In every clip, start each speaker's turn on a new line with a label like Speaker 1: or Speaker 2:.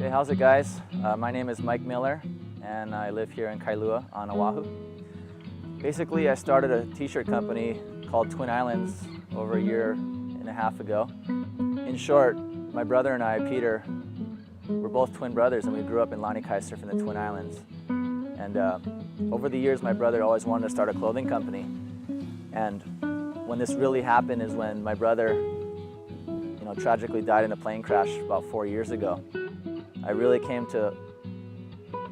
Speaker 1: Hey, how's it guys? My name is Mike Miller and I live here in Kailua on Oahu. Basically, I started a t-shirt company called Twin Islands over a year and a half ago. In short, my brother and I, Peter, we're both twin brothers and we grew up in Lanikai surfing the Twin Islands. And over the years, my brother always wanted to start a clothing company. And when this really happened is when my brother, tragically died in a plane crash about 4 years ago. I really came to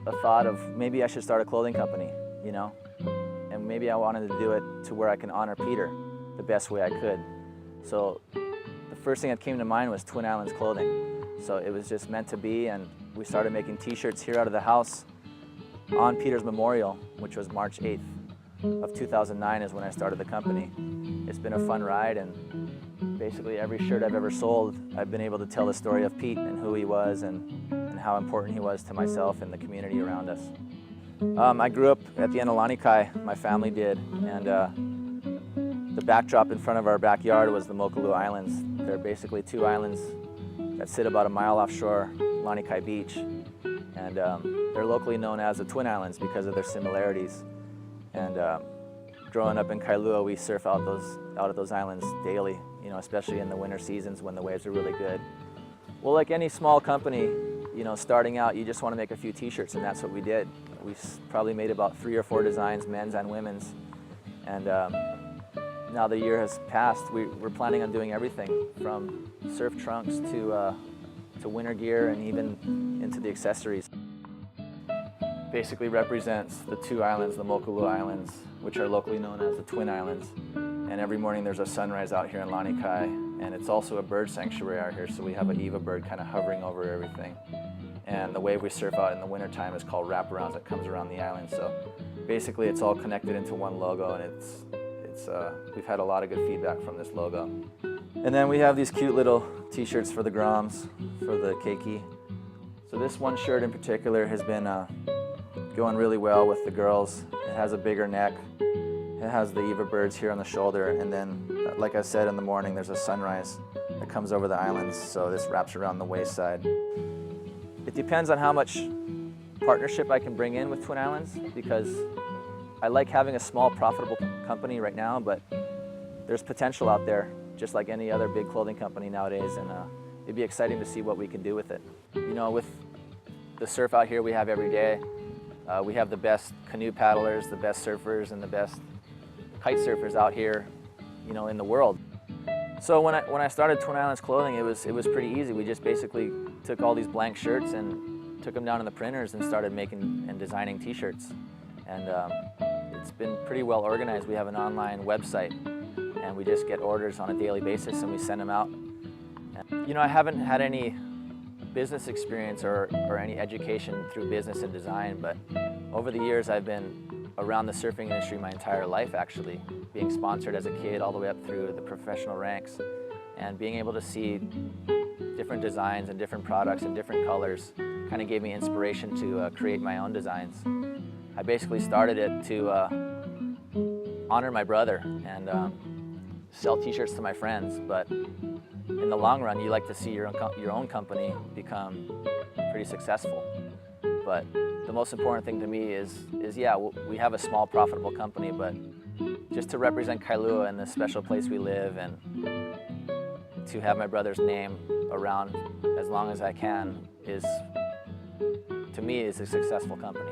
Speaker 1: a thought of maybe I should start a clothing company, and maybe I wanted to do it to where I can honor Peter the best way I could. So the first thing that came to mind was Twin Islands Clothing. So it was just meant to be, and we started making t-shirts here out of the house on Peter's memorial, which was March 8th of 2009 is when I started the company. It's been a fun ride, and basically every shirt I've ever sold, I've been able to tell the story of Pete and who he was and how important he was to myself and the community around us. I grew up at the end of Lanikai, my family did, and the backdrop in front of our backyard was the Kailua Islands. They're basically two islands that sit about a mile offshore Lanikai Beach, and they're locally known as the Twin Islands because of their similarities. And growing up in Kailua, we surf out at those islands daily, especially in the winter seasons when the waves are really good. Well, like any small company, starting out, you just want to make a few t-shirts, and that's what we did. We probably made about 3 or 4 designs, men's and women's. And now the year has passed, we're planning on doing everything from surf trunks to winter gear and even into the accessories. Basically represents the two islands, the Kailua Islands, which are locally known as the Twin Islands. And every morning there's a sunrise out here in Lanikai, and it's also a bird sanctuary out here, so we have an Eva bird kind of hovering over everything. And the wave we surf out in the wintertime is called wraparounds that comes around the island. So basically it's all connected into one logo, and we've had a lot of good feedback from this logo. And then we have these cute little t-shirts for the Groms, for the keiki. So this one shirt in particular has been going really well with the girls. It has a bigger neck. It has the Eva birds here on the shoulder, and then, like I said, in the morning there's a sunrise that comes over the islands, so this wraps around the waist side. It depends on how much partnership I can bring in with Twin Islands, because I like having a small profitable company right now, but there's potential out there, just like any other big clothing company nowadays, and it'd be exciting to see what we can do with it. With the surf out here we have every day, we have the best canoe paddlers, the best surfers, and the best kite surfers out here, in the world. So when I started Twin Islands Clothing, it was pretty easy. We just basically took all these blank shirts and took them down in the printers and started making and designing t-shirts. And it's been pretty well organized. We have an online website, and we just get orders on a daily basis and we send them out. And, I haven't had any business experience or any education through business and design, but over the years I've been around the surfing industry my entire life, actually, being sponsored as a kid all the way up through the professional ranks, and being able to see different designs and different products and different colors kind of gave me inspiration to create my own designs. I basically started it to honor my brother and sell t-shirts to my friends, but in the long run, you like to see your own company become pretty successful. But the most important thing to me is yeah, we have a small profitable company, but just to represent Kailua and the special place we live, and to have my brother's name around as long as I can to me is a successful company.